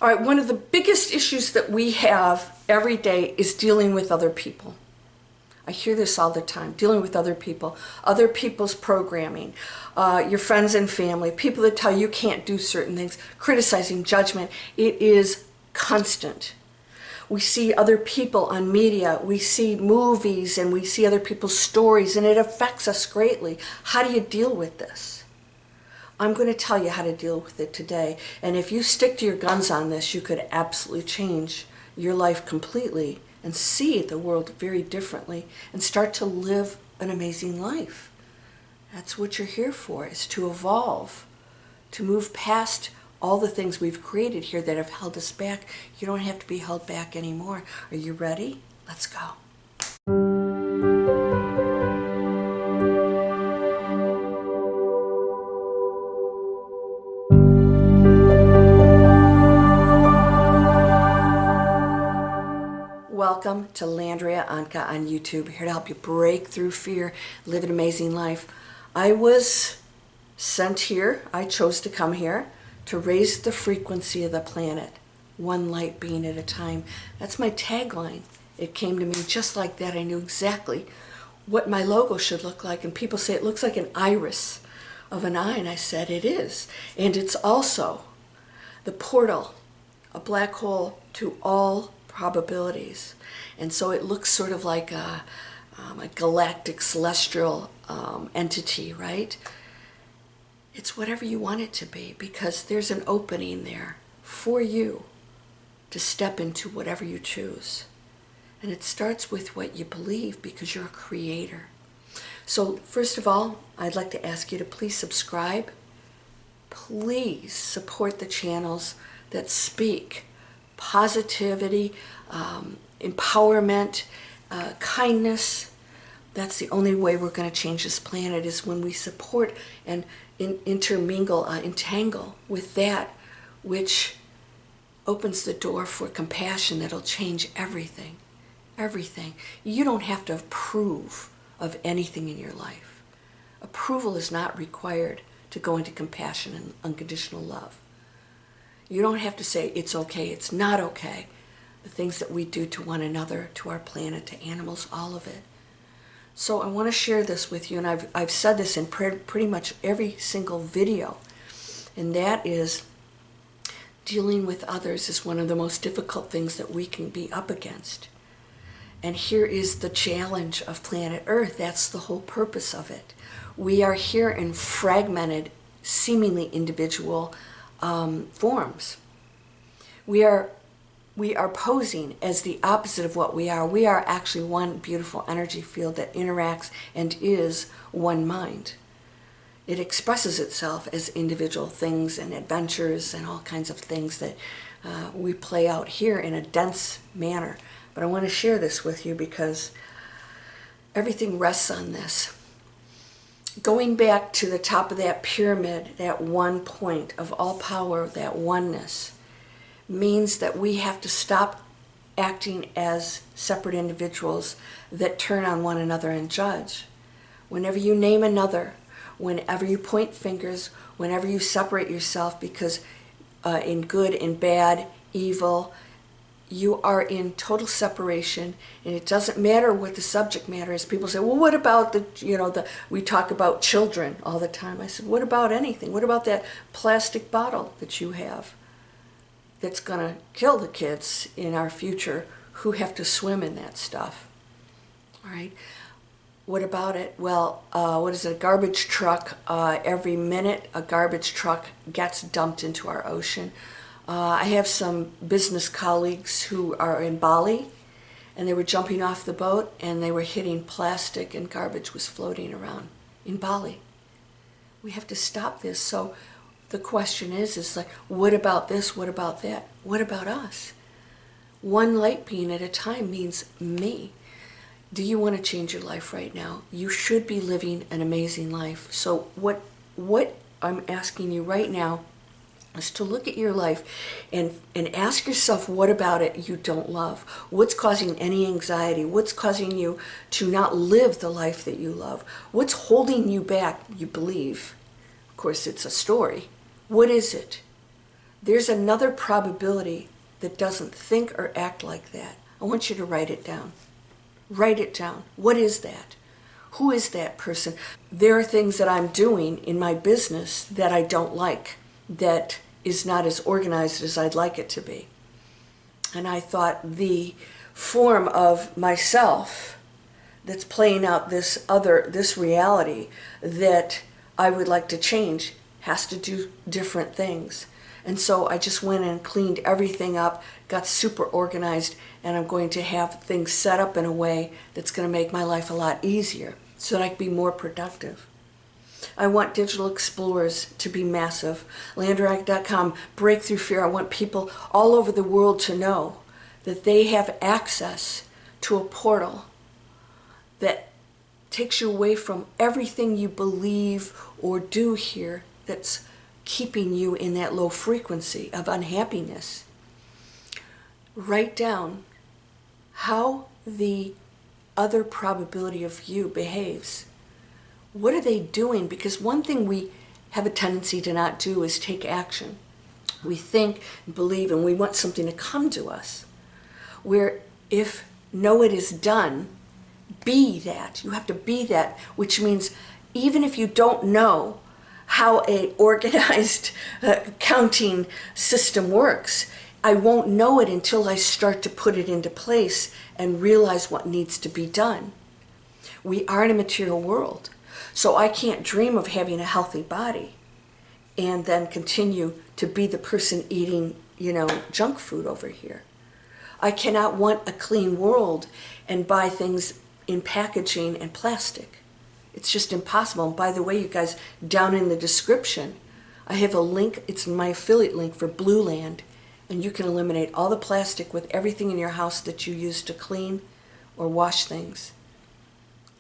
All right, one of the biggest issues that we have every day is dealing with other people. I hear this all the time, dealing with other people, other people's programming, your friends and family, people that tell you can't do certain things, criticizing, judgment. It is constant. We see other people on media, we see movies, and we see other people's stories, and it affects us greatly. How do you deal with this? I'm going to tell you how to deal with it today. And if you stick to your guns on this, you could absolutely change your life completely and see the world very differently and start to live an amazing life. That's what you're here for, is to evolve, to move past all the things we've created here that have held us back. You don't have to be held back anymore. Are you ready? Let's go. Welcome to Landria, Onkka on YouTube, here to help you break through fear, live an amazing life. I was sent here, I chose to come here to raise the frequency of the planet, one light being at a time. That's my tagline. It came to me just like that. I knew exactly what my logo should look like, and people say it looks like an iris of an eye, and I said it is. And it's also the portal, a black hole to all probabilities. And so it looks sort of like a galactic celestial entity, right? It's whatever you want it to be, because there's an opening there for you to step into whatever you choose. And it starts with what you believe, because you're a creator. So first of all, I'd like to ask you to please subscribe. Please support the channels that speak positivity, empowerment, kindness. That's the only way we're going to change this planet, is when we support and entangle with that which opens the door for compassion that'll change everything. Everything. You don't have to approve of anything in your life. Approval is not required to go into compassion and unconditional love. You don't have to say it's okay, it's not okay. The things that we do to one another, to our planet, to animals, all of it. So I want to share this with you, and I've said this in pretty much every single video, and that is dealing with others is one of the most difficult things that we can be up against. And here is the challenge of planet Earth. That's the whole purpose of it. We are here in fragmented, seemingly individual forms. We are posing as the opposite of what we are. We are actually one beautiful energy field that interacts and is one mind. It expresses itself as individual things and adventures and all kinds of things that we play out here in a dense manner. But I want to share this with you because everything rests on this. Going back to the top of that pyramid, that one point of all power, that oneness, means that we have to stop acting as separate individuals that turn on one another and judge. Whenever you name another, whenever you point fingers, whenever you separate yourself, because in good and bad, evil, you are in total separation, and it doesn't matter what the subject matter is. People say, well, what about we talk about children all the time. I said, what about anything? What about that plastic bottle that you have that's going to kill the kids in our future who have to swim in that stuff? All right. What about it? Well, what is it? A garbage truck. Every minute, a garbage truck gets dumped into our ocean. I have some business colleagues who are in Bali, and they were jumping off the boat, and they were hitting plastic, and garbage was floating around in Bali. We have to stop this. So the question is like, what about this? What about that? What about us? One light being at a time means me. Do you want to change your life right now? You should be living an amazing life. So what I'm asking you right now is to look at your life and ask yourself, what about it you don't love? What's causing any anxiety? What's causing you to not live the life that you love? What's holding you back, you believe? Of course, it's a story. What is it? There's another probability that doesn't think or act like that. I want you to write it down. Write it down. What is that? Who is that person? There are things that I'm doing in my business that I don't like, that is not as organized as I'd like it to be. And I thought the form of myself that's playing out this reality that I would like to change has to do different things. And so I just went and cleaned everything up, got super organized, and I'm going to have things set up in a way that's going to make my life a lot easier so that I can be more productive. I want digital explorers to be massive. Landria.com, breakthrough fear. I want people all over the world to know that they have access to a portal that takes you away from everything you believe or do here that's keeping you in that low frequency of unhappiness. Write down how the other probability of you behaves. What are they doing? Because one thing we have a tendency to not do is take action. We think, believe, and we want something to come to us. Where if know it is done, be that. You have to be that, which means even if you don't know how an organized counting system works, I won't know it until I start to put it into place and realize what needs to be done. We are in a material world, so I can't dream of having a healthy body and then continue to be the person eating, junk food over here. I cannot want a clean world and buy things in packaging and plastic. It's just impossible. And by the way, you guys, down in the description, I have a link. It's my affiliate link for Blue Land, and you can eliminate all the plastic with everything in your house that you use to clean or wash things.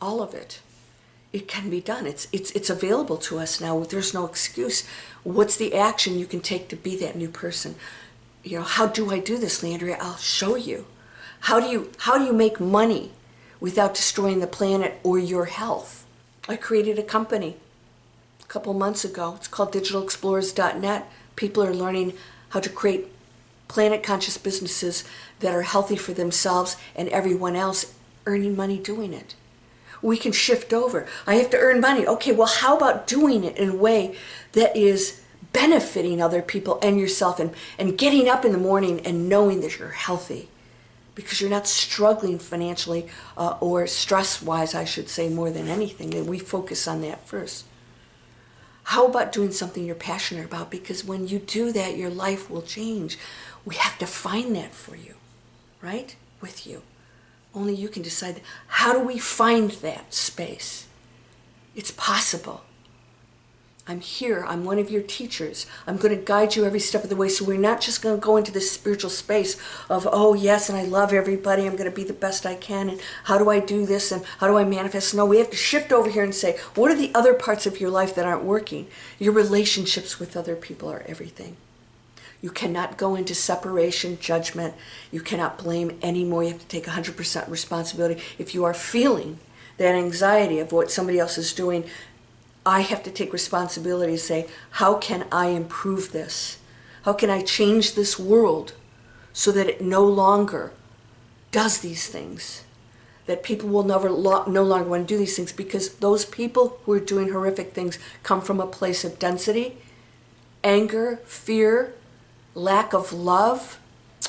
All of it. It can be done. It's available to us now. There's no excuse. What's the action you can take to be that new person? How do I do this, Landria? I'll show you. How do you make money without destroying the planet or your health? I created a company a couple months ago. It's called digitalexplorers.net. People are learning how to create planet-conscious businesses that are healthy for themselves and everyone else, earning money doing it. We can shift over. I have to earn money. Okay, well, how about doing it in a way that is benefiting other people and yourself, and getting up in the morning and knowing that you're healthy because you're not struggling financially or stress-wise, I should say, more than anything. And we focus on that first. How about doing something you're passionate about? Because when you do that, your life will change. We have to find that for you, right? With you. Only you can decide. How do we find that space? It's possible. I'm here. I'm one of your teachers. I'm going to guide you every step of the way. So we're not just going to go into this spiritual space of, oh, yes, and I love everybody. I'm going to be the best I can. And how do I do this? And how do I manifest? No, we have to shift over here and say, what are the other parts of your life that aren't working? Your relationships with other people are everything. You cannot go into separation, judgment. You cannot blame anymore. You have to take 100% responsibility. If you are feeling that anxiety of what somebody else is doing, I have to take responsibility to say, how can I improve this? How can I change this world so that it no longer does these things? That people will no longer want to do these things, because those people who are doing horrific things come from a place of density, anger, fear, lack of love.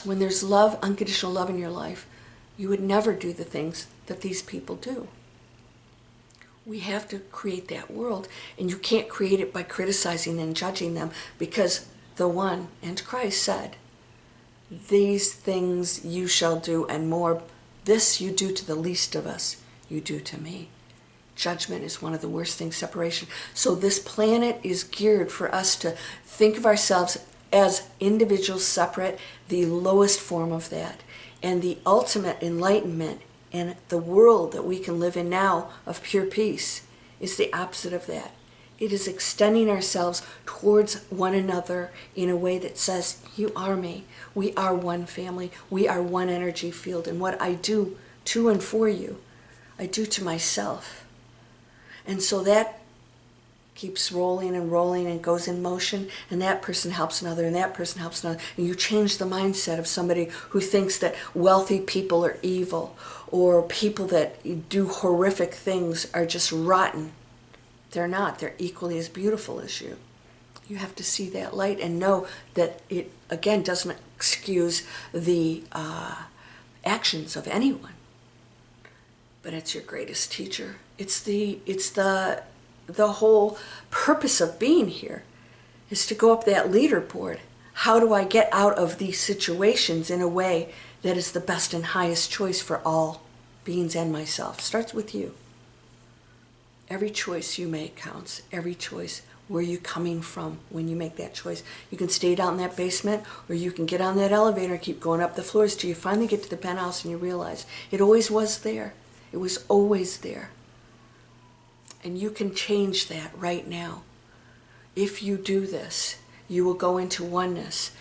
When there's love, unconditional love in your life, you would never do the things that these people do. We have to create that world, and you can't create it by criticizing and judging them, because the one, and Christ said, these things you shall do and more. This you do to the least of us, you do to me. Judgment is one of the worst things, separation. So this planet is geared for us to think of ourselves as individuals, separate, the lowest form of that. And the ultimate enlightenment and the world that we can live in now of pure peace is the opposite of that. It is extending ourselves towards one another in a way that says, you are me. We are one family. We are one energy field. And what I do to and for you, I do to myself. And so that keeps rolling and rolling and goes in motion, and that person helps another, and that person helps another, and you change the mindset of somebody who thinks that wealthy people are evil, or people that do horrific things are just rotten. They're not. They're equally as beautiful as you. You have to see that light and know that it, again, doesn't excuse the actions of anyone, but it's your greatest teacher. It's the whole purpose of being here is to go up that leaderboard. How do I get out of these situations in a way that is the best and highest choice for all beings and myself? Starts with you. Every choice you make counts. Every choice. Where are you coming from when you make that choice? You can stay down in that basement, or you can get on that elevator and keep going up the floors till you finally get to the penthouse and you realize it always was there. It was always there. And you can change that right now. If you do this, you will go into oneness.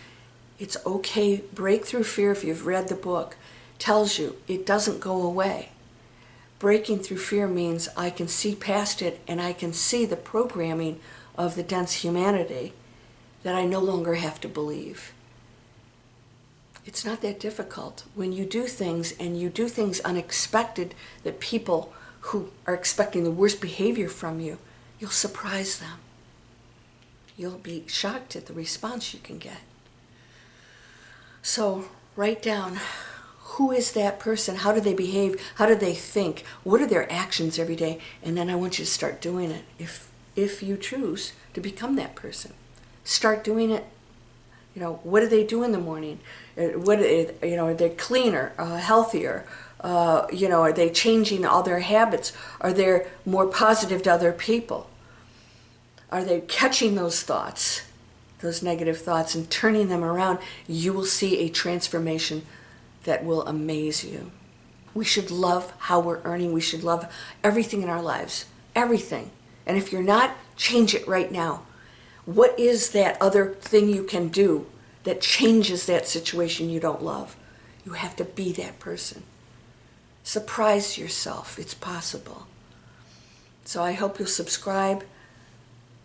It's okay. Breakthrough Fear, if you've read the book, tells you it doesn't go away. Breaking through fear means I can see past it, and I can see the programming of the dense humanity that I no longer have to believe. It's not that difficult. When you do things, and you do things unexpected, that people who are expecting the worst behavior from you, you'll surprise them. You'll be shocked at the response you can get. So write down, who is that person? How do they behave? How do they think? What are their actions every day? And then I want you to start doing it if you choose to become that person. Start doing it. You know, what do they do in the morning? Are they cleaner, healthier? Are they changing all their habits? Are they more positive to other people? Are they catching those thoughts, those negative thoughts, and turning them around? You will see a transformation that will amaze you. We should love how we're earning. We should love everything in our lives. Everything. And if you're not, change it right now. What is that other thing you can do that changes that situation you don't love? You have to be that person. Surprise yourself. It's possible. So I hope you'll subscribe.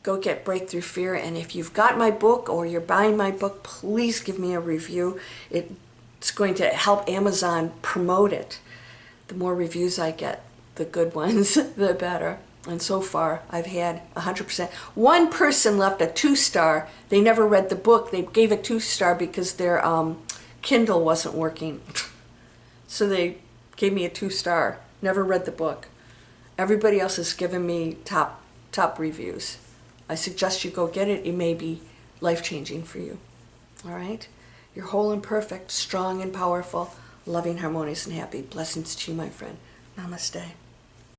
Go get Breakthrough Fear. And if you've got my book or you're buying my book, please give me a review. It's going to help Amazon promote it. The more reviews I get, the good ones, the better. And so far, I've had 100%. One person left a 2-star. They never read the book. They gave a 2-star because their Kindle wasn't working. So they gave me a 2-star. Never read the book. Everybody else has given me top reviews. I suggest you go get it. It may be life-changing for you. All right? You're whole and perfect, strong and powerful, loving, harmonious, and happy. Blessings to you, my friend. Namaste.